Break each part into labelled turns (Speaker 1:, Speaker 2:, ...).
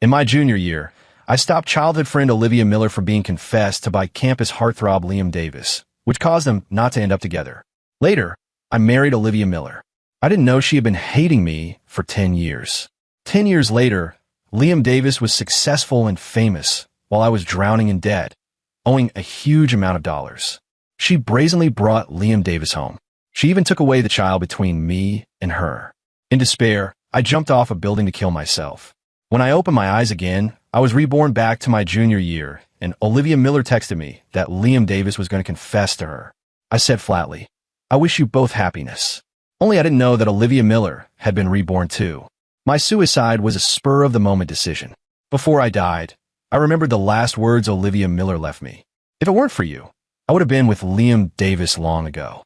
Speaker 1: In my junior year, I stopped childhood friend Olivia Miller from being confessed to by campus heartthrob Liam Davis, which caused them not to end up together. Later, I married Olivia Miller. I didn't know she had been hating me for 10 years. 10 years later, Liam Davis was successful and famous while I was drowning in debt, owing a huge amount of dollars. She brazenly brought Liam Davis home. She even took away the child between me and her. In despair, I jumped off a building to kill myself. When I opened my eyes again, I was reborn back to my junior year, and Olivia Miller texted me that Liam Davis was going to confess to her. I said flatly, "I wish you both happiness." Only I didn't know that Olivia Miller had been reborn too. My suicide was a spur-of-the-moment decision. Before I died, I remembered the last words Olivia Miller left me. "If it weren't for you, I would have been with Liam Davis long ago."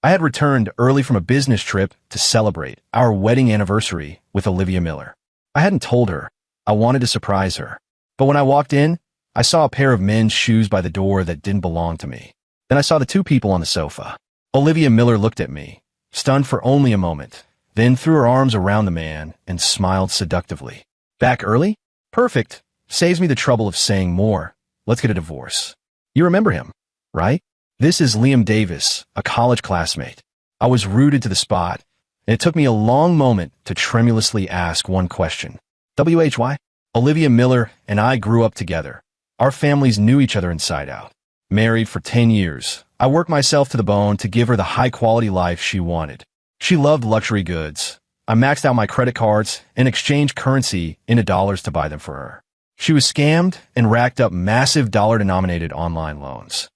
Speaker 1: I had returned early from a business trip to celebrate our wedding anniversary with Olivia Miller. I hadn't told her. I wanted to surprise her. But when I walked in, I saw a pair of men's shoes by the door that didn't belong to me. Then I saw the two people on the sofa. Olivia Miller looked at me, stunned for only a moment, then threw her arms around the man and smiled seductively. "Back early? Perfect. Saves me the trouble of saying more. Let's get a divorce." You remember him, right? This is Liam Davis, a college classmate. I was rooted to the spot, and it took me a long moment to tremulously ask one question. "WHY?" Olivia Miller and I grew up together. Our families knew each other inside out. Married for 10 years, I worked myself to the bone to give her the high-quality life she wanted. She loved luxury goods. I maxed out my credit cards and exchanged currency into dollars to buy them for her. She was scammed and racked up massive dollar-denominated online loans.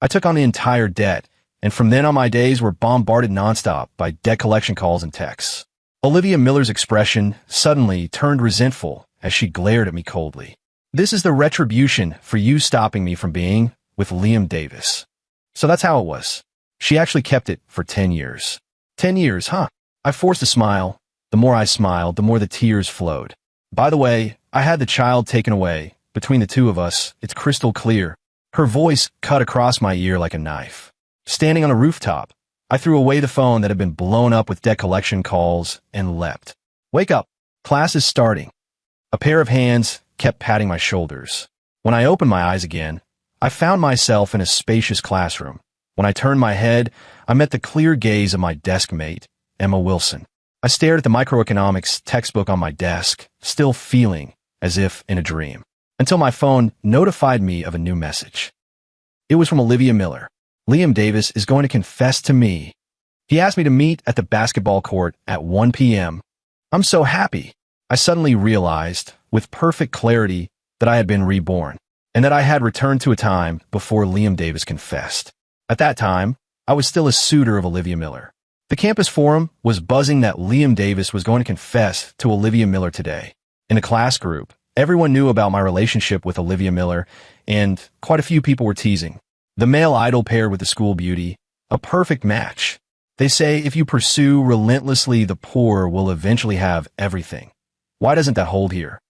Speaker 1: I took on the entire debt, and from then on my days were bombarded nonstop by debt collection calls and texts. Olivia Miller's expression suddenly turned resentful as she glared at me coldly. "This is the retribution for you stopping me from being with Liam Davis." So that's how it was. She actually kept it for 10 years. 10 years, huh? I forced a smile. The more I smiled, the more the tears flowed. By the way, I had the child taken away. Between the two of us, it's crystal clear. Her voice cut across my ear like a knife. Standing on a rooftop, I threw away the phone that had been blown up with debt collection calls and leapt. "Wake up. Class is starting." A pair of hands kept patting my shoulders. When I opened my eyes again, I found myself in a spacious classroom. When I turned my head, I met the clear gaze of my desk mate, Emma Wilson. I stared at the microeconomics textbook on my desk, still feeling as if in a dream, until my phone notified me of a new message. It was from Olivia Miller. "Liam Davis is going to confess to me. He asked me to meet at the basketball court at 1 p.m. I'm so happy." I suddenly realized, with perfect clarity, that I had been reborn, and that I had returned to a time before Liam Davis confessed. At that time, I was still a suitor of Olivia Miller. The campus forum was buzzing that Liam Davis was going to confess to Olivia Miller today. In the class group, everyone knew about my relationship with Olivia Miller, and quite a few people were teasing. The male idol paired with the school beauty, a perfect match. They say if you pursue relentlessly, the poor will eventually have everything. Why doesn't that hold here?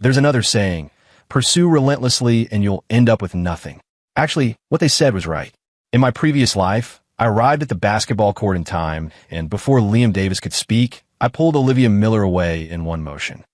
Speaker 1: There's another saying, pursue relentlessly and you'll end up with nothing. Actually, what they said was right. In my previous life, I arrived at the basketball court in time, and before Liam Davis could speak, I pulled Olivia Miller away in one motion.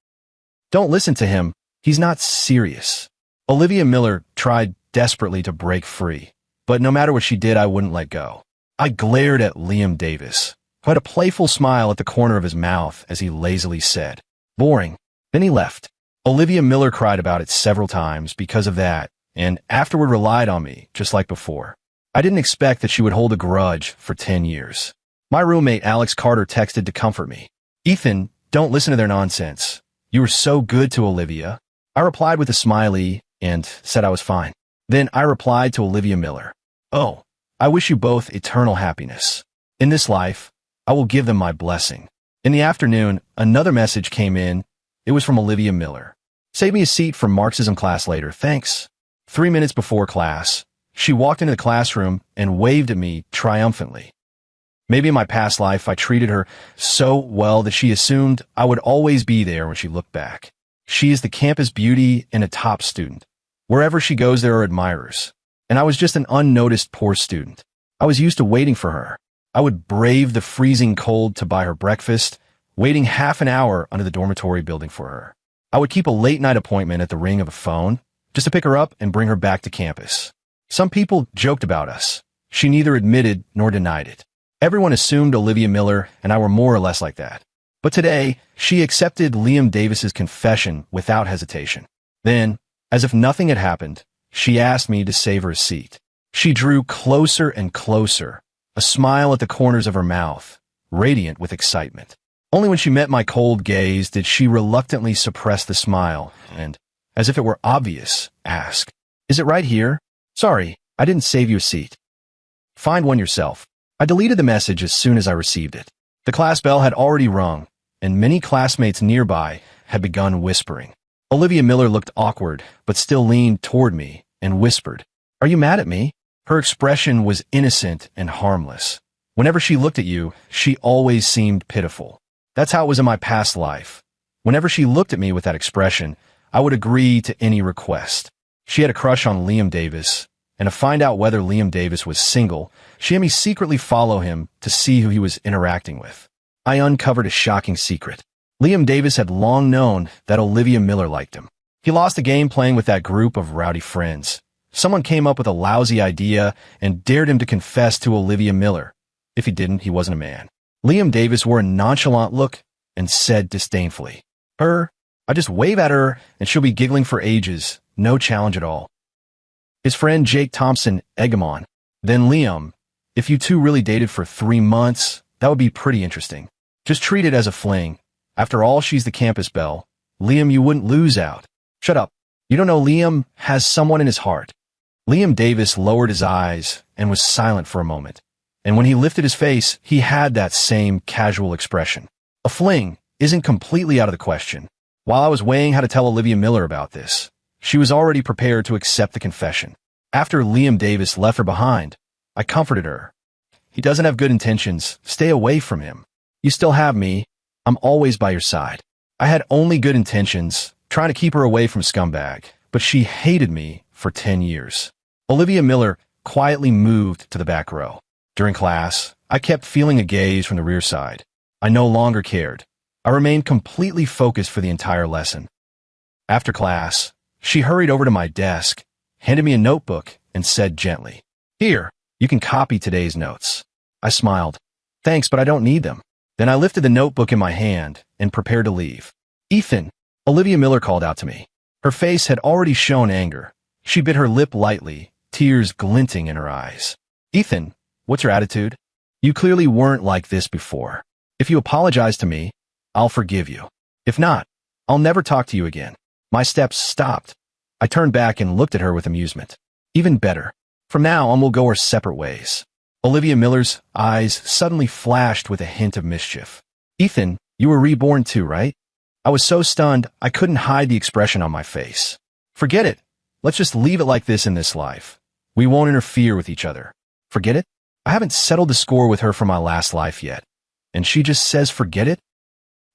Speaker 1: "Don't listen to him. He's not serious." Olivia Miller tried desperately to break free, but no matter what she did, I wouldn't let go. I glared at Liam Davis, who had a playful smile at the corner of his mouth as he lazily said, "Boring." Then he left. Olivia Miller cried about it several times because of that, and afterward relied on me, just like before. I didn't expect that she would hold a grudge for 10 years. My roommate Alex Carter texted to comfort me. "Ethan, don't listen to their nonsense. You were so good to Olivia." I replied with a smiley and said I was fine. Then I replied to Olivia Miller, "Oh, I wish you both eternal happiness. In this life, I will give them my blessing." In the afternoon, another message came in. It was from Olivia Miller. "Save me a seat for Marxism class later, thanks." 3 minutes before class, she walked into the classroom and waved at me triumphantly. Maybe in my past life I treated her so well that she assumed I would always be there when she looked back. She is the campus beauty and a top student. Wherever she goes, there are admirers. And I was just an unnoticed poor student. I was used to waiting for her. I would brave the freezing cold to buy her breakfast, waiting half an hour under the dormitory building for her. I would keep a late-night appointment at the ring of a phone just to pick her up and bring her back to campus. Some people joked about us. She neither admitted nor denied it. Everyone assumed Olivia Miller and I were more or less like that. But today, she accepted Liam Davis's confession without hesitation. Then, as if nothing had happened, she asked me to save her a seat. She drew closer and closer, a smile at the corners of her mouth, radiant with excitement. Only when she met my cold gaze did she reluctantly suppress the smile and, as if it were obvious, ask, "Is it right here? Sorry, I didn't save you a seat. Find one yourself." I deleted the message as soon as I received it. The class bell had already rung, and many classmates nearby had begun whispering. Olivia Miller looked awkward, but still leaned toward me and whispered, "Are you mad at me?" Her expression was innocent and harmless. Whenever she looked at you, she always seemed pitiful. That's how it was in my past life. Whenever she looked at me with that expression, I would agree to any request. She had a crush on Liam Davis, and to find out whether Liam Davis was single, she had me secretly follow him to see who he was interacting with. I uncovered a shocking secret. Liam Davis had long known that Olivia Miller liked him. He lost a game playing with that group of rowdy friends. Someone came up with a lousy idea and dared him to confess to Olivia Miller. If he didn't, he wasn't a man. Liam Davis wore a nonchalant look and said disdainfully, "Her? I just wave at her and she'll be giggling for ages. No challenge at all." His friend Jake Thompson egged him on. "Then Liam, if you two really dated for 3 months, that would be pretty interesting. Just treat it as a fling. After all, she's the campus belle. Liam, you wouldn't lose out." "Shut up. You don't know Liam has someone in his heart." Liam Davis lowered his eyes and was silent for a moment. And when he lifted his face, he had that same casual expression. A fling isn't completely out of the question. While I was weighing how to tell Olivia Miller about this, she was already prepared to accept the confession. After Liam Davis left her behind, I comforted her. "He doesn't have good intentions. Stay away from him. You still have me. I'm always by your side." I had only good intentions, trying to keep her away from scumbag, but she hated me for 10 years. Olivia Miller quietly moved to the back row. During class, I kept feeling a gaze from the rear side. I no longer cared. I remained completely focused for the entire lesson. After class, she hurried over to my desk, handed me a notebook, and said gently, "Here, you can copy today's notes." I smiled. "Thanks, but I don't need them." Then I lifted the notebook in my hand and prepared to leave. "Ethan," Olivia Miller called out to me. Her face had already shown anger. She bit her lip lightly, tears glinting in her eyes. "Ethan, what's your attitude? You clearly weren't like this before. If you apologize to me, I'll forgive you. If not, I'll never talk to you again." My steps stopped. I turned back and looked at her with amusement. "Even better. From now on, we'll go our separate ways." Olivia Miller's eyes suddenly flashed with a hint of mischief. "Ethan, you were reborn too, right?" I was so stunned, I couldn't hide the expression on my face. "Forget it. Let's just leave it like this in this life. We won't interfere with each other." "Forget it?" I haven't settled the score with her from my last life yet. And she just says forget it?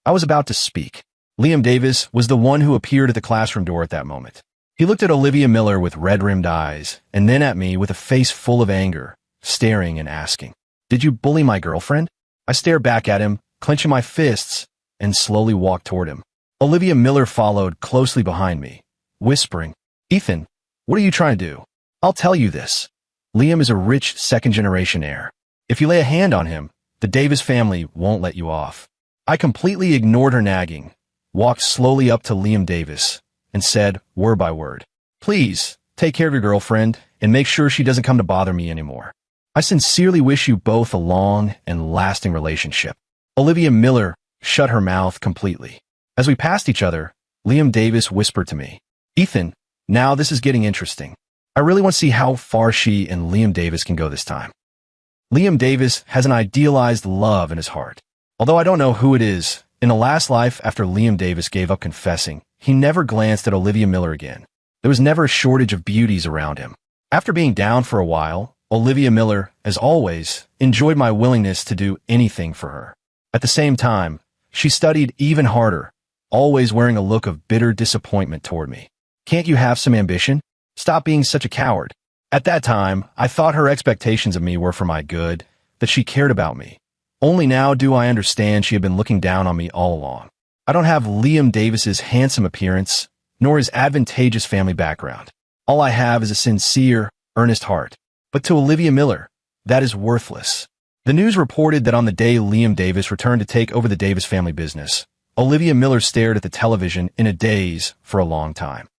Speaker 1: I was about to speak. Liam Davis was the one who appeared at the classroom door at that moment. He looked at Olivia Miller with red-rimmed eyes, and then at me with a face full of anger, staring and asking, "Did you bully my girlfriend?" I stared back at him, clenching my fists, and slowly walked toward him. Olivia Miller followed closely behind me, whispering, "Ethan, what are you trying to do? I'll tell you this. Liam is a rich second-generation heir. If you lay a hand on him, the Davis family won't let you off." I completely ignored her nagging, walked slowly up to Liam Davis, and said, word by word, "Please, take care of your girlfriend, and make sure she doesn't come to bother me anymore. I sincerely wish you both a long and lasting relationship." Olivia Miller shut her mouth completely. As we passed each other, Liam Davis whispered to me, "Ethan, now this is getting interesting. I really want to see how far she and Liam Davis can go this time." Liam Davis has an idealized love in his heart. Although I don't know who it is, in the last life after Liam Davis gave up confessing, he never glanced at Olivia Miller again. There was never a shortage of beauties around him. After being down for a while, Olivia Miller, as always, enjoyed my willingness to do anything for her. At the same time, she studied even harder, always wearing a look of bitter disappointment toward me. "Can't you have some ambition? Stop being such a coward." At that time, I thought her expectations of me were for my good, that she cared about me. Only now do I understand she had been looking down on me all along. I don't have Liam Davis's handsome appearance, nor his advantageous family background. All I have is a sincere, earnest heart. But to Olivia Miller, that is worthless. The news reported that on the day Liam Davis returned to take over the Davis family business, Olivia Miller stared at the television in a daze for a long time.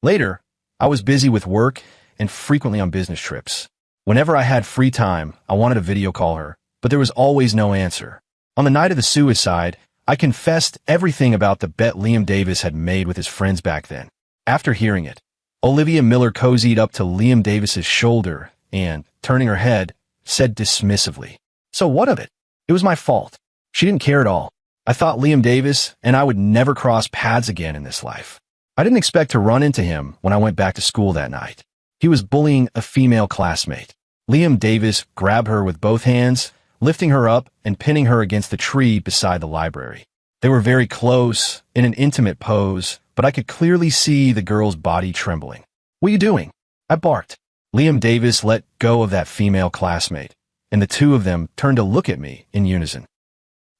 Speaker 1: Later, I was busy with work and frequently on business trips. Whenever I had free time, I wanted to video call her, but there was always no answer. On the night of the suicide, I confessed everything about the bet Liam Davis had made with his friends back then. After hearing it, Olivia Miller cozied up to Liam Davis's shoulder and, turning her head, said dismissively, "So what of it? It was my fault." She didn't care at all. I thought Liam Davis and I would never cross paths again in this life. I didn't expect to run into him when I went back to school that night. He was bullying a female classmate. Liam Davis grabbed her with both hands, lifting her up and pinning her against the tree beside the library. They were very close, in an intimate pose, but I could clearly see the girl's body trembling. "What are you doing?" I barked. Liam Davis let go of that female classmate, and the two of them turned to look at me in unison.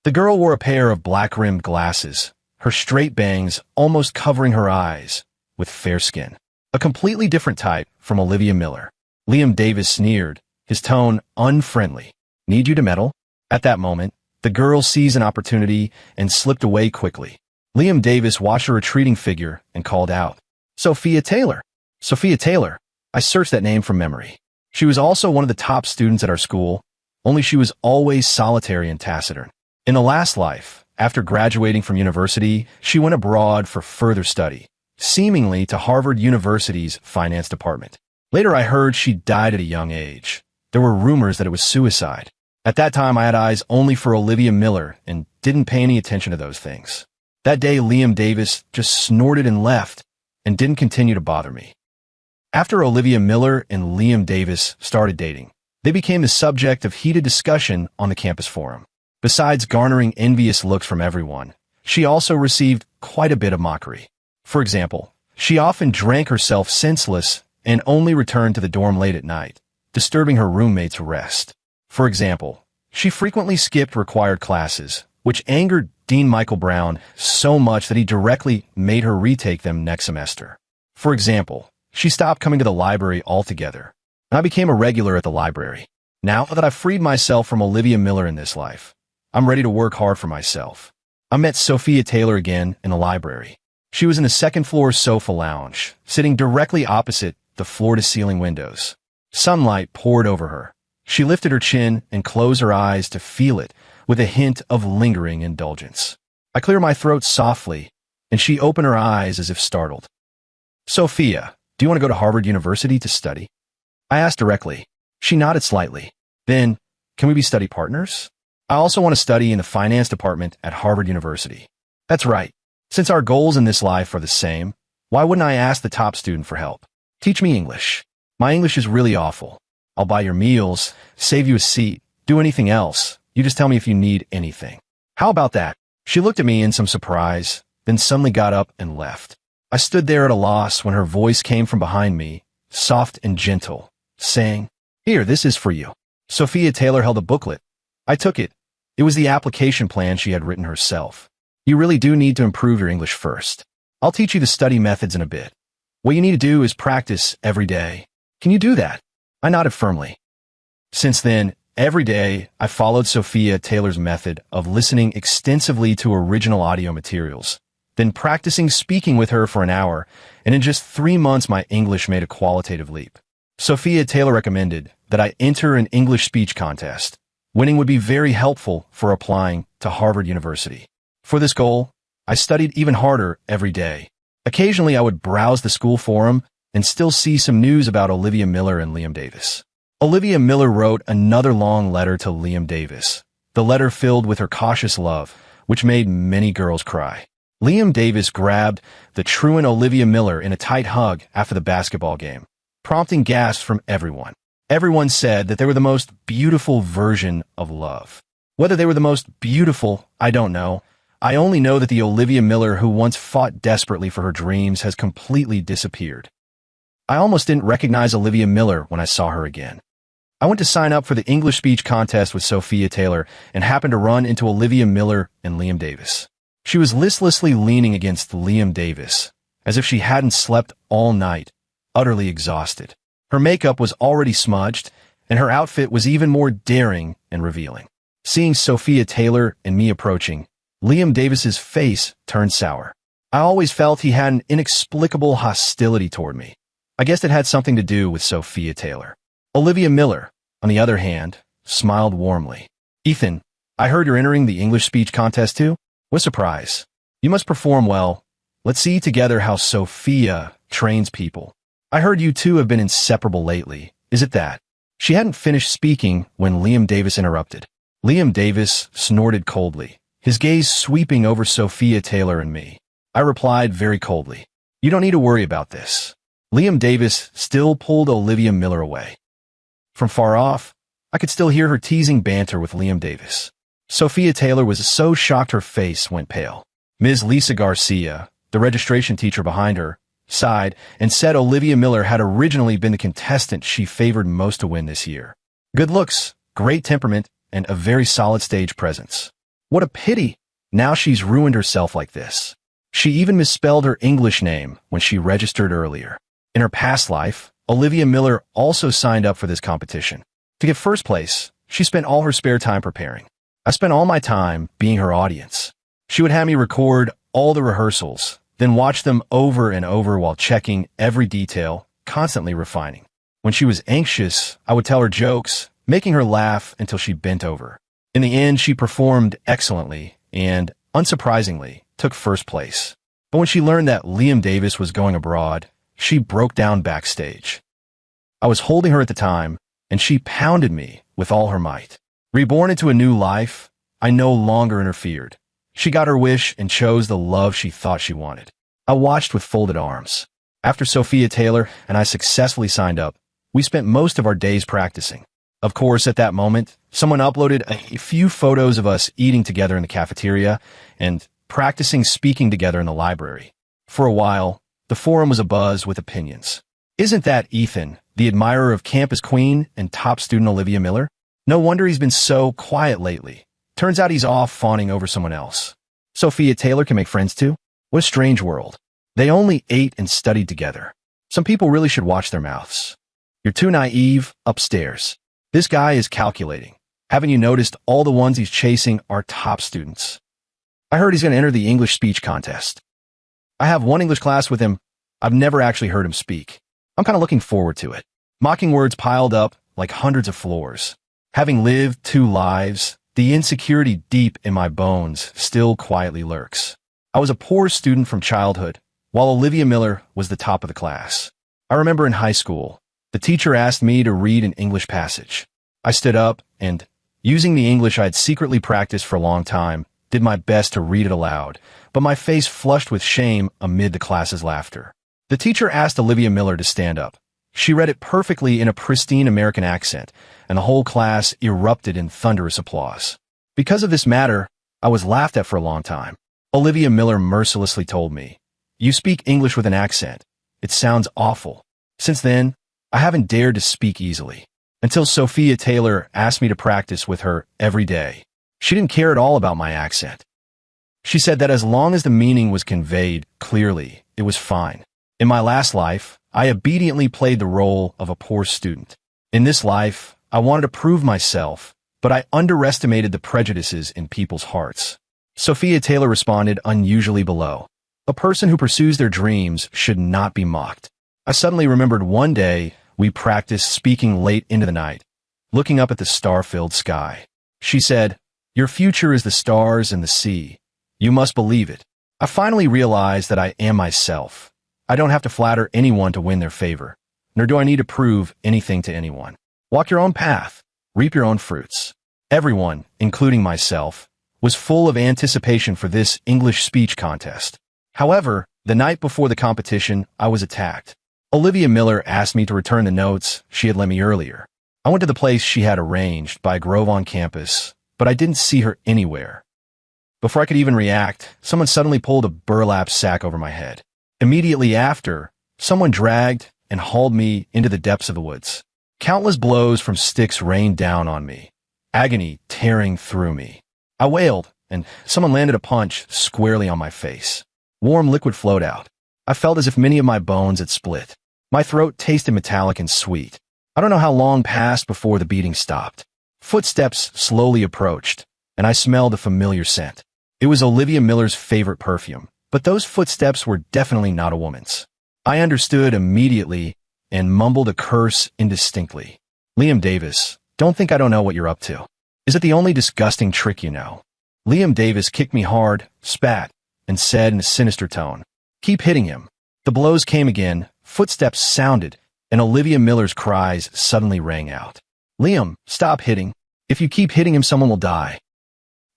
Speaker 1: The girl wore a pair of black-rimmed glasses, her straight bangs almost covering her eyes, with fair skin. A completely different type from Olivia Miller. Liam Davis sneered, his tone unfriendly. "Need you to meddle?" At that moment, the girl seized an opportunity and slipped away quickly. Liam Davis watched her retreating figure and called out, "Sophia Taylor!" Sophia Taylor. I searched that name from memory. She was also one of the top students at our school, only she was always solitary and taciturn. In the last life, after graduating from university, she went abroad for further study, seemingly to Harvard University's finance department. Later I heard she died at a young age. There were rumors that it was suicide. At that time I had eyes only for Olivia Miller and didn't pay any attention to those things. That day Liam Davis just snorted and left and didn't continue to bother me. After Olivia Miller and Liam Davis started dating, they became the subject of heated discussion on the campus forum. Besides garnering envious looks from everyone, she also received quite a bit of mockery. For example, she often drank herself senseless and only returned to the dorm late at night, disturbing her roommates' rest. For example, she frequently skipped required classes, which angered Dean Michael Brown so much that he directly made her retake them next semester. For example, she stopped coming to the library altogether, and I became a regular at the library. Now that I've freed myself from Olivia Miller in this life, I'm ready to work hard for myself. I met Sophia Taylor again in the library. She was in the second-floor sofa lounge, sitting directly opposite the floor-to-ceiling windows. Sunlight poured over her. She lifted her chin and closed her eyes to feel it, with a hint of lingering indulgence. I cleared my throat softly, and she opened her eyes as if startled. "Sophia, do you want to go to Harvard University to study?" I asked directly. She nodded slightly. "Then, can we be study partners?" "I also want to study in the finance department at Harvard University." "That's right. Since our goals in this life are the same, why wouldn't I ask the top student for help? Teach me English. My English is really awful. I'll buy your meals, save you a seat, do anything else. You just tell me if you need anything." "How about that?" She looked at me in some surprise, then suddenly got up and left. I stood there at a loss when her voice came from behind me, soft and gentle, saying, "Here, this is for you." Sophia Taylor held a booklet. I took it. It was the application plan she had written herself. "You really do need to improve your English first. I'll teach you the study methods in a bit. What you need to do is practice every day. Can you do that?" I nodded firmly. Since then, every day, I followed Sophia Taylor's method of listening extensively to original audio materials, then practicing speaking with her for an hour, and in just 3 months my English made a qualitative leap. Sophia Taylor recommended that I enter an English speech contest. Winning would be very helpful for applying to Harvard University. For this goal, I studied even harder every day. Occasionally, I would browse the school forum and still see some news about Olivia Miller and Liam Davis. Olivia Miller wrote another long letter to Liam Davis, the letter filled with her cautious love, which made many girls cry. Liam Davis grabbed the truant Olivia Miller in a tight hug after the basketball game, prompting gasps from everyone. Everyone said that they were the most beautiful version of love. Whether they were the most beautiful, I don't know. I only know that the Olivia Miller who once fought desperately for her dreams has completely disappeared. I almost didn't recognize Olivia Miller when I saw her again. I went to sign up for the English speech contest with Sophia Taylor and happened to run into Olivia Miller and Liam Davis. She was listlessly leaning against Liam Davis, as if she hadn't slept all night, utterly exhausted. Her makeup was already smudged, and her outfit was even more daring and revealing. Seeing Sophia Taylor and me approaching, Liam Davis's face turned sour. I always felt he had an inexplicable hostility toward me. I guess it had something to do with Sophia Taylor. Olivia Miller, on the other hand, smiled warmly. "Ethan, I heard you're entering the English speech contest too? What a surprise. You must perform well. Let's see together how Sophia trains people. I heard you two have been inseparable lately. Is it that?" She hadn't finished speaking when Liam Davis interrupted. Liam Davis snorted coldly, his gaze sweeping over Sophia Taylor and me. I replied very coldly, "You don't need to worry about this." Liam Davis still pulled Olivia Miller away. From far off, I could still hear her teasing banter with Liam Davis. Sophia Taylor was so shocked her face went pale. Ms. Lisa Garcia, the registration teacher behind her, sighed and said Olivia Miller had originally been the contestant she favored most to win this year. Good looks, great temperament, and a very solid stage presence. What a pity! Now she's ruined herself like this. She even misspelled her English name when she registered earlier. In her past life, Olivia Miller also signed up for this competition. To get first place, she spent all her spare time preparing. I spent all my time being her audience. She would have me record all the rehearsals, then watch them over and over while checking every detail, constantly refining. When she was anxious, I would tell her jokes, making her laugh until she bent over. In the end, she performed excellently and, unsurprisingly, took first place. But when she learned that Liam Davis was going abroad, she broke down backstage. I was holding her at the time, and she pounded me with all her might. Reborn into a new life, I no longer interfered. She got her wish and chose the love she thought she wanted. I watched with folded arms. After Sophia Taylor and I successfully signed up, we spent most of our days practicing. Of course, at that moment, someone uploaded a few photos of us eating together in the cafeteria and practicing speaking together in the library. For a while, the forum was abuzz with opinions. Isn't that Ethan, the admirer of campus queen and top student Olivia Miller? No wonder he's been so quiet lately. Turns out he's off fawning over someone else. Sophia Taylor can make friends too? What a strange world. They only ate and studied together. Some people really should watch their mouths. You're too naive, upstairs. This guy is calculating. Haven't you noticed all the ones he's chasing are top students? I heard he's going to enter the English speech contest. I have one English class with him. I've never actually heard him speak. I'm kind of looking forward to it. Mocking words piled up like hundreds of floors. Having lived 2 lives, the insecurity deep in my bones still quietly lurks. I was a poor student from childhood, while Olivia Miller was the top of the class. I remember in high school, the teacher asked me to read an English passage. I stood up and, using the English I'd secretly practiced for a long time, did my best to read it aloud, but my face flushed with shame amid the class's laughter. The teacher asked Olivia Miller to stand up. She read it perfectly in a pristine American accent, and the whole class erupted in thunderous applause. Because of this matter, I was laughed at for a long time. Olivia Miller mercilessly told me, "You speak English with an accent. It sounds awful." Since then, I haven't dared to speak easily, until Sophia Taylor asked me to practice with her every day. She didn't care at all about my accent. She said that as long as the meaning was conveyed clearly, it was fine. In my last life, I obediently played the role of a poor student. In this life, I wanted to prove myself, but I underestimated the prejudices in people's hearts. Sophia Taylor responded unusually below. A person who pursues their dreams should not be mocked. I suddenly remembered one day we practiced speaking late into the night, looking up at the star-filled sky. She said, "Your future is the stars and the sea. You must believe it." I finally realized that I am myself. I don't have to flatter anyone to win their favor, nor do I need to prove anything to anyone. Walk your own path, reap your own fruits. Everyone, including myself, was full of anticipation for this English speech contest. However, the night before the competition, I was attacked. Olivia Miller asked me to return the notes she had lent me earlier. I went to the place she had arranged by a grove on campus, but I didn't see her anywhere. Before I could even react, someone suddenly pulled a burlap sack over my head. Immediately after, someone dragged and hauled me into the depths of the woods. Countless blows from sticks rained down on me, agony tearing through me. I wailed and someone landed a punch squarely on my face. Warm liquid flowed out. I felt as if many of my bones had split. My throat tasted metallic and sweet. I don't know how long passed before the beating stopped. Footsteps slowly approached, and I smelled a familiar scent. It was Olivia Miller's favorite perfume, but those footsteps were definitely not a woman's. I understood immediately and mumbled a curse indistinctly. Liam Davis, don't think I don't know what you're up to. Is it the only disgusting trick you know? Liam Davis kicked me hard, spat, and said in a sinister tone, "Keep hitting him." The blows came again, footsteps sounded, and Olivia Miller's cries suddenly rang out. "Liam, stop hitting. If you keep hitting him, someone will die."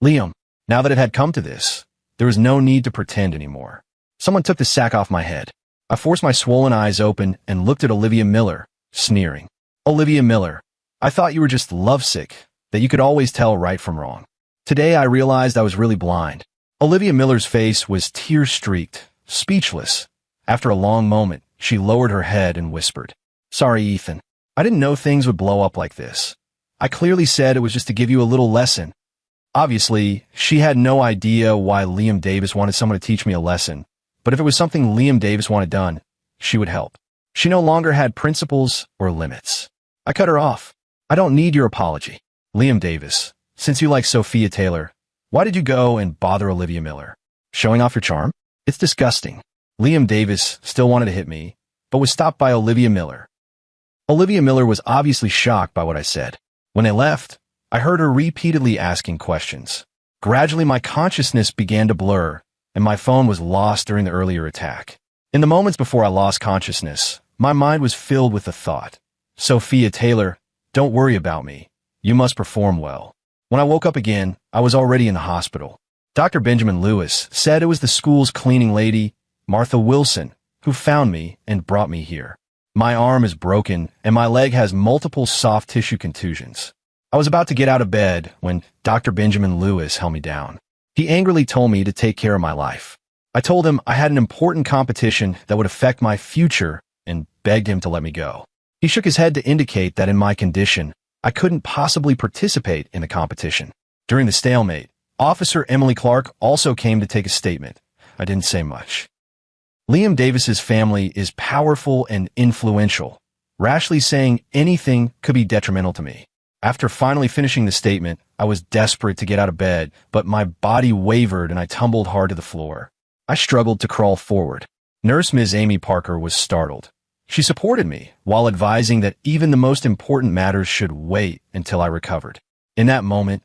Speaker 1: Liam, now that it had come to this, there was no need to pretend anymore. Someone took the sack off my head. I forced my swollen eyes open and looked at Olivia Miller, sneering. "Olivia Miller, I thought you were just lovesick, that you could always tell right from wrong. Today I realized I was really blind." Olivia Miller's face was tear-streaked, speechless. After a long moment, she lowered her head and whispered, "Sorry, Ethan. I didn't know things would blow up like this. I clearly said it was just to give you a little lesson." Obviously, she had no idea why Liam Davis wanted someone to teach me a lesson, but if it was something Liam Davis wanted done, she would help. She no longer had principles or limits. I cut her off. "I don't need your apology. Liam Davis, since you like Sophia Taylor, why did you go and bother Olivia Miller? Showing off your charm? It's disgusting." Liam Davis still wanted to hit me, but was stopped by Olivia Miller. Olivia Miller was obviously shocked by what I said. When they left, I heard her repeatedly asking questions. Gradually, my consciousness began to blur, and my phone was lost during the earlier attack. In the moments before I lost consciousness, my mind was filled with the thought, "Sophia Taylor, don't worry about me. You must perform well." When I woke up again, I was already in the hospital. Dr. Benjamin Lewis said it was the school's cleaning lady, Martha Wilson, who found me and brought me here. My arm is broken, and my leg has multiple soft tissue contusions. I was about to get out of bed when Dr. Benjamin Lewis held me down. He angrily told me to take care of my life. I told him I had an important competition that would affect my future and begged him to let me go. He shook his head to indicate that in my condition, I couldn't possibly participate in the competition. During the stalemate, Officer Emily Clark also came to take a statement. I didn't say much. Liam Davis's family is powerful and influential. Rashly saying anything could be detrimental to me. After finally finishing the statement, I was desperate to get out of bed, but my body wavered and I tumbled hard to the floor. I struggled to crawl forward. Nurse Ms. Amy Parker was startled. She supported me while advising that even the most important matters should wait until I recovered. In that moment,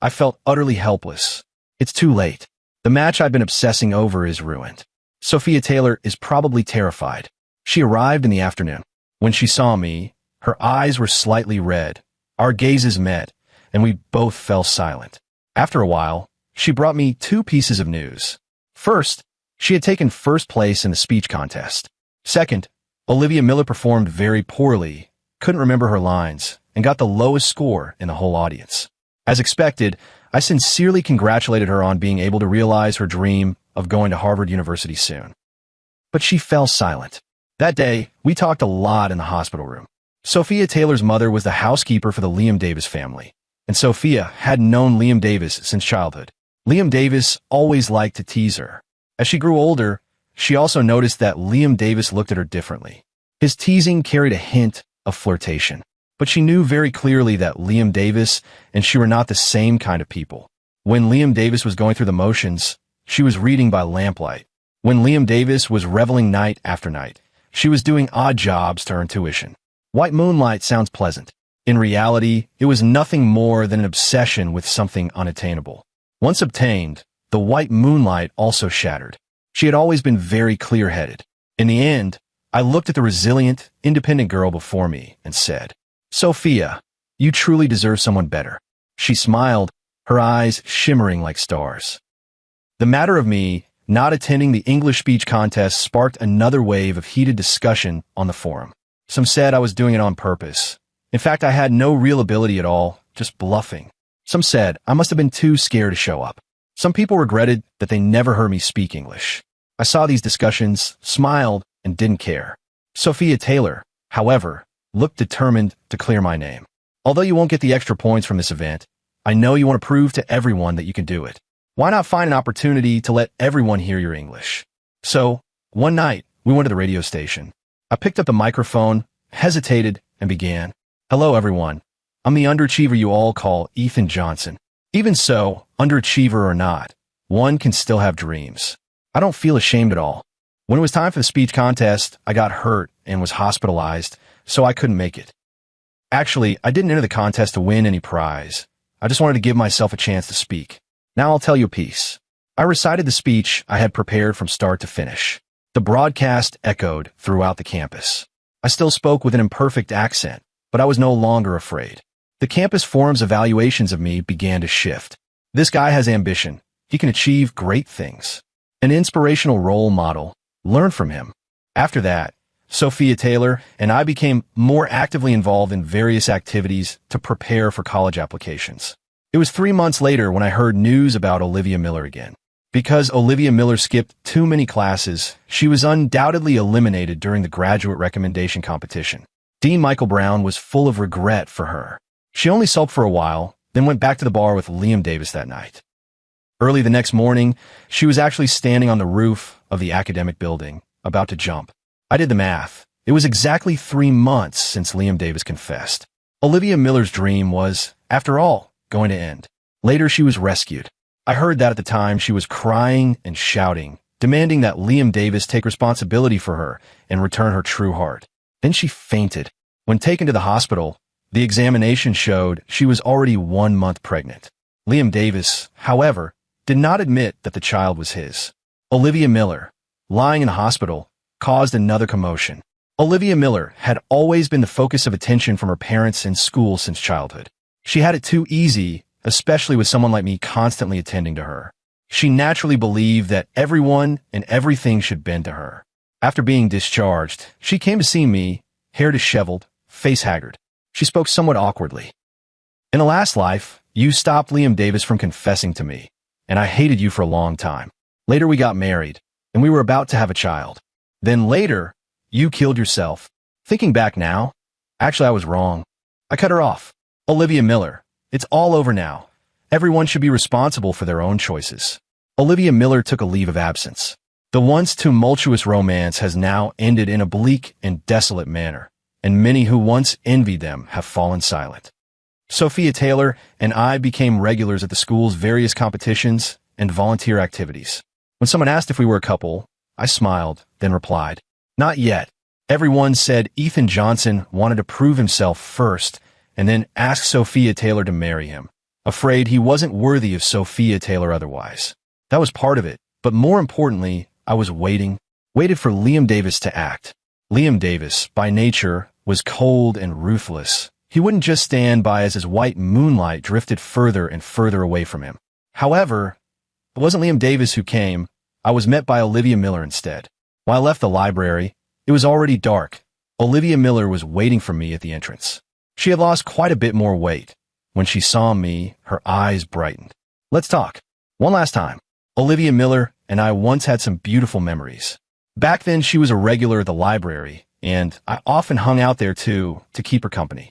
Speaker 1: I felt utterly helpless. It's too late. The match I'd been obsessing over is ruined. Sophia Taylor is probably terrified. She arrived in the afternoon. When she saw me, her eyes were slightly red. Our gazes met, and we both fell silent. After a while, she brought me 2 pieces of news. First, she had taken first place in the speech contest. Second, Olivia Miller performed very poorly, couldn't remember her lines, and got the lowest score in the whole audience. As expected, I sincerely congratulated her on being able to realize her dream of going to Harvard University soon. But she fell silent. That day, we talked a lot in the hospital room. Sophia Taylor's mother was the housekeeper for the Liam Davis family, and Sophia had known Liam Davis since childhood. Liam Davis always liked to tease her. As she grew older, she also noticed that Liam Davis looked at her differently. His teasing carried a hint of flirtation, but she knew very clearly that Liam Davis and she were not the same kind of people. When Liam Davis was going through the motions, she was reading by lamplight. When Liam Davis was reveling night after night, she was doing odd jobs to earn tuition. White moonlight sounds pleasant. In reality, it was nothing more than an obsession with something unattainable. Once obtained, the white moonlight also shattered. She had always been very clear-headed. In the end, I looked at the resilient, independent girl before me and said, "Sophia, you truly deserve someone better." She smiled, her eyes shimmering like stars. The matter of me not attending the English speech contest sparked another wave of heated discussion on the forum. Some said I was doing it on purpose. In fact, I had no real ability at all, just bluffing. Some said I must have been too scared to show up. Some people regretted that they never heard me speak English. I saw these discussions, smiled, and didn't care. Sophia Taylor, however, looked determined to clear my name. "Although you won't get the extra points from this event, I know you want to prove to everyone that you can do it. Why not find an opportunity to let everyone hear your English? So, one night, we went to the radio station. I picked up the microphone, hesitated, and began. Hello, everyone. I'm the underachiever you all call Ethan Johnson. Even so, underachiever or not, one can still have dreams. I don't feel ashamed at all. When it was time for the speech contest, I got hurt and was hospitalized, so I couldn't make it. Actually, I didn't enter the contest to win any prize. I just wanted to give myself a chance to speak. Now I'll tell you a piece. I recited the speech I had prepared from start to finish. The broadcast echoed throughout the campus. I still spoke with an imperfect accent, but I was no longer afraid. The campus forum's evaluations of me began to shift. This guy has ambition. He can achieve great things. An inspirational role model. Learn from him. After that, Sophia Taylor and I became more actively involved in various activities to prepare for college applications. It was 3 months later when I heard news about Olivia Miller again. Because Olivia Miller skipped too many classes, she was undoubtedly eliminated during the graduate recommendation competition. Dean Michael Brown was full of regret for her. She only sulked for a while, then went back to the bar with Liam Davis that night. Early the next morning, she was actually standing on the roof of the academic building, about to jump. I did the math. It was exactly 3 months since Liam Davis confessed. Olivia Miller's dream was, after all, going to end. Later, she was rescued. I heard that at the time she was crying and shouting, demanding that Liam Davis take responsibility for her and return her true heart. Then she fainted. When taken to the hospital, the examination showed she was already 1 month pregnant. Liam Davis, however, did not admit that the child was his. Olivia Miller, lying in the hospital, caused another commotion. Olivia Miller had always been the focus of attention from her parents and school since childhood. She had it too easy, especially with someone like me constantly attending to her. She naturally believed that everyone and everything should bend to her. After being discharged, she came to see me, hair disheveled, face haggard. She spoke somewhat awkwardly. In the last life, you stopped Liam Davis from confessing to me, and I hated you for a long time. Later we got married, and we were about to have a child. Then later, you killed yourself. Thinking back now, actually I was wrong. I cut her off. Olivia Miller, it's all over now. Everyone should be responsible for their own choices. Olivia Miller took a leave of absence. The once tumultuous romance has now ended in a bleak and desolate manner, and many who once envied them have fallen silent. Sophia Taylor and I became regulars at the school's various competitions and volunteer activities. When someone asked if we were a couple, I smiled, then replied, "Not yet." Everyone said Ethan Johnson wanted to prove himself first and then ask Sophia Taylor to marry him, afraid he wasn't worthy of Sophia Taylor otherwise. That was part of it, but more importantly, I was waited for Liam Davis to act. Liam Davis, by nature, was cold and ruthless. He wouldn't just stand by as his white moonlight drifted further and further away from him. However, it wasn't Liam Davis who came. I was met by Olivia Miller instead. When I left the library, it was already dark. Olivia Miller was waiting for me at the entrance. She had lost quite a bit more weight. When she saw me, her eyes brightened. "Let's talk. One last time." Olivia Miller and I once had some beautiful memories. Back then, she was a regular at the library, and I often hung out there too to keep her company.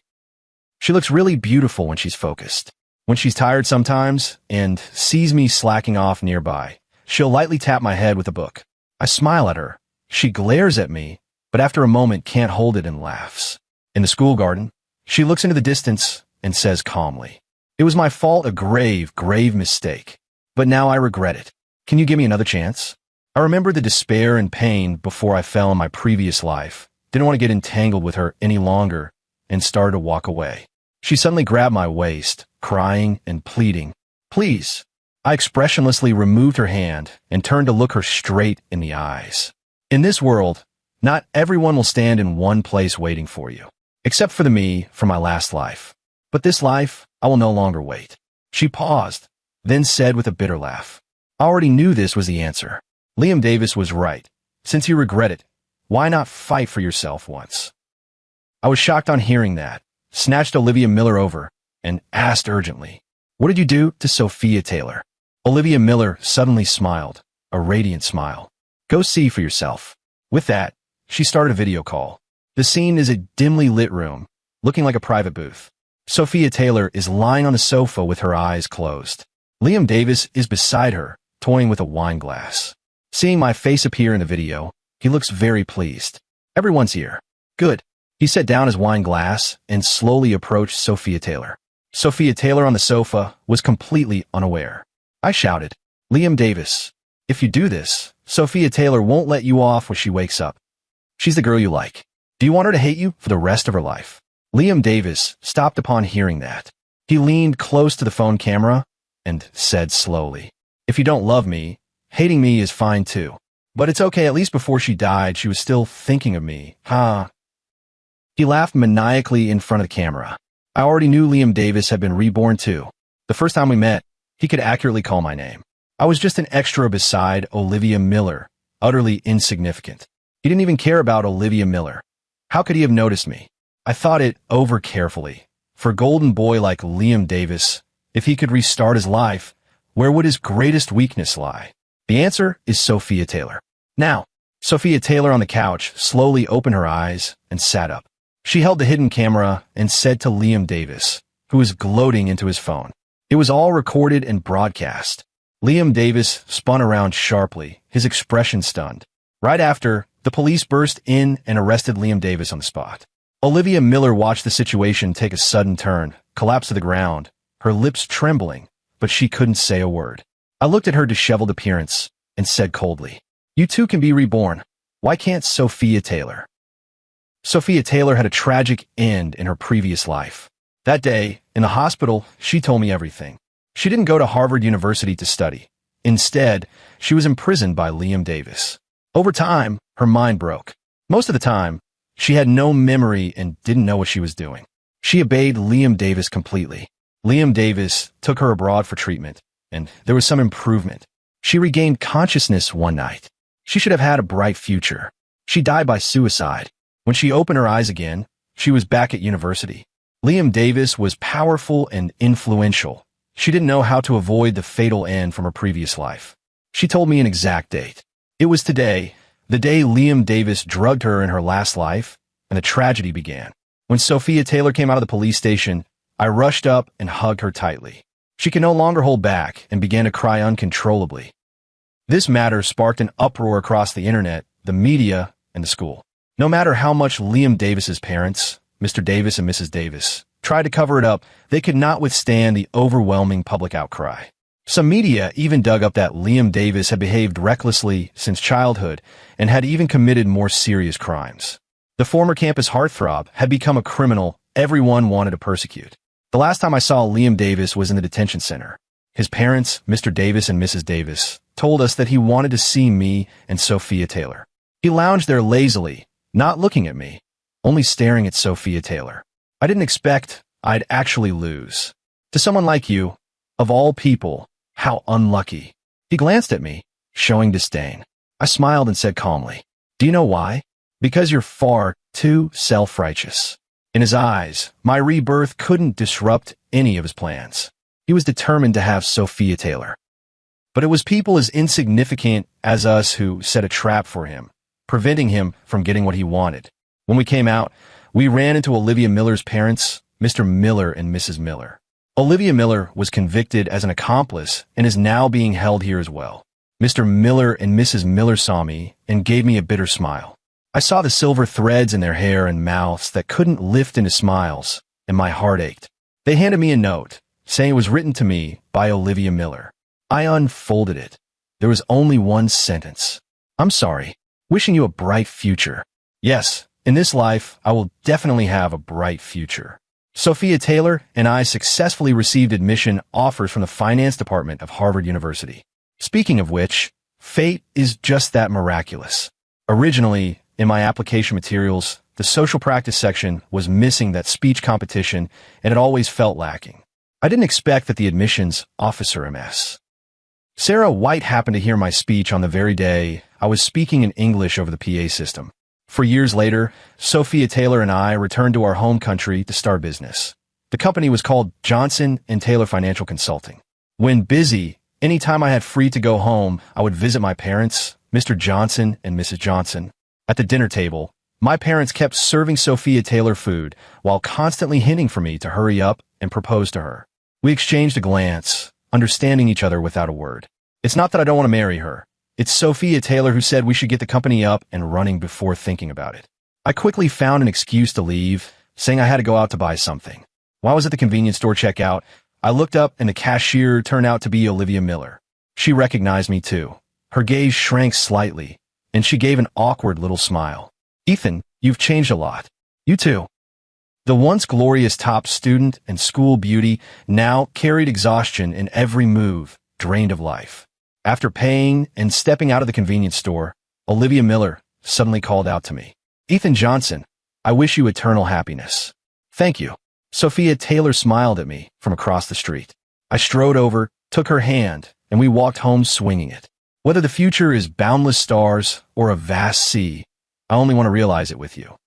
Speaker 1: She looks really beautiful when she's focused. When she's tired sometimes and sees me slacking off nearby, she'll lightly tap my head with a book. I smile at her. She glares at me, but after a moment can't hold it and laughs. In the school garden, she looks into the distance and says calmly, "It was my fault, a grave, grave mistake. But now I regret it. Can you give me another chance?" I remember the despair and pain before I fell in my previous life. Didn't want to get entangled with her any longer and started to walk away. She suddenly grabbed my waist, crying and pleading, "Please." I expressionlessly removed her hand and turned to look her straight in the eyes. In this world, not everyone will stand in one place waiting for you, except for me from my last life. But this life, I will no longer wait. She paused, then said with a bitter laugh, "I already knew this was the answer. Liam Davis was right. Since you regret it, why not fight for yourself once?" I was shocked on hearing that, snatched Olivia Miller over, and asked urgently, "What did you do to Sophia Taylor?" Olivia Miller suddenly smiled, a radiant smile. "Go see for yourself." With that, she started a video call. The scene is a dimly lit room, looking like a private booth. Sophia Taylor is lying on the sofa with her eyes closed. Liam Davis is beside her, toying with a wine glass. Seeing my face appear in the video, he looks very pleased. Everyone's here. Good. He set down his wine glass and slowly approached Sophia Taylor. Sophia Taylor on the sofa was completely unaware. I shouted, Liam Davis, if you do this, Sophia Taylor won't let you off when she wakes up. She's the girl you like. Do you want her to hate you for the rest of her life? Liam Davis stopped upon hearing that. He leaned close to the phone camera and said slowly, if you don't love me, hating me is fine too. But it's okay, at least before she died, she was still thinking of me, huh? He laughed maniacally in front of the camera. I already knew Liam Davis had been reborn too. The first time we met, he could accurately call my name. I was just an extra beside Olivia Miller, utterly insignificant. He didn't even care about Olivia Miller. How could he have noticed me? I thought it over carefully. For a golden boy like Liam Davis, if he could restart his life, where would his greatest weakness lie? The answer is Sophia Taylor. Now, Sophia Taylor on the couch slowly opened her eyes and sat up. She held the hidden camera and said to Liam Davis, who was gloating into his phone. It was all recorded and broadcast. Liam Davis spun around sharply, his expression stunned. Right after, the police burst in and arrested Liam Davis on the spot. Olivia Miller watched the situation take a sudden turn, collapse to the ground, her lips trembling, but she couldn't say a word. I looked at her disheveled appearance and said coldly, you too can be reborn. Why can't Sophia Taylor? Sophia Taylor had a tragic end in her previous life. That day, in the hospital, she told me everything. She didn't go to Harvard University to study. Instead, she was imprisoned by Liam Davis. Over time, her mind broke. Most of the time, she had no memory and didn't know what she was doing. She obeyed Liam Davis completely. Liam Davis took her abroad for treatment, and there was some improvement. She regained consciousness one night. She should have had a bright future. She died by suicide. When she opened her eyes again, she was back at university. Liam Davis was powerful and influential. She didn't know how to avoid the fatal end from her previous life. She told me an exact date. It was today, the day Liam Davis drugged her in her last life, and the tragedy began. When Sophia Taylor came out of the police station, I rushed up and hugged her tightly. She could no longer hold back and began to cry uncontrollably. This matter sparked an uproar across the internet, the media, and the school. No matter how much Liam Davis's parents, Mr. Davis and Mrs. Davis, tried to cover it up, they could not withstand the overwhelming public outcry. Some media even dug up that Liam Davis had behaved recklessly since childhood and had even committed more serious crimes. The former campus heartthrob had become a criminal everyone wanted to persecute. The last time I saw Liam Davis was in the detention center. His parents, Mr. Davis and Mrs. Davis, told us that he wanted to see me and Sophia Taylor. He lounged there lazily, not looking at me, only staring at Sophia Taylor. I didn't expect I'd actually lose. To someone like you, of all people, how unlucky. He glanced at me, showing disdain. I smiled and said calmly, do you know why? Because you're far too self-righteous. In his eyes, my rebirth couldn't disrupt any of his plans. He was determined to have Sophia Taylor. But it was people as insignificant as us who set a trap for him, preventing him from getting what he wanted. When we came out, we ran into Olivia Miller's parents, Mr. Miller and Mrs. Miller. Olivia Miller was convicted as an accomplice and is now being held here as well. Mr. Miller and Mrs. Miller saw me and gave me a bitter smile. I saw the silver threads in their hair and mouths that couldn't lift into smiles, and my heart ached. They handed me a note, saying it was written to me by Olivia Miller. I unfolded it. There was only one sentence. I'm sorry. Wishing you a bright future. Yes, in this life, I will definitely have a bright future. Sophia Taylor and I successfully received admission offers from the finance department of Harvard University. Speaking of which, fate is just that miraculous. Originally, in my application materials, the social practice section was missing that speech competition, and it always felt lacking. I didn't expect that the admissions officer MS. Sarah White happened to hear my speech on the very day I was speaking in English over the PA system. For years later, Sophia Taylor and I returned to our home country to start business. The company was called Johnson & Taylor Financial Consulting. When busy, anytime I had free to go home, I would visit my parents, Mr. Johnson and Mrs. Johnson. At the dinner table, my parents kept serving Sophia Taylor food while constantly hinting for me to hurry up and propose to her. We exchanged a glance, understanding each other without a word. It's not that I don't want to marry her. It's Sophia Taylor who said we should get the company up and running before thinking about it. I quickly found an excuse to leave, saying I had to go out to buy something. While I was at the convenience store checkout, I looked up and the cashier turned out to be Olivia Miller. She recognized me too. Her gaze shrank slightly, and she gave an awkward little smile. "Ethan, you've changed a lot." "You too." The once glorious top student and school beauty now carried exhaustion in every move, drained of life. After paying and stepping out of the convenience store, Olivia Miller suddenly called out to me. "Ethan Johnson, I wish you eternal happiness." "Thank you." Sophia Taylor smiled at me from across the street. I strode over, took her hand, and we walked home swinging it. Whether the future is boundless stars or a vast sea, I only want to realize it with you.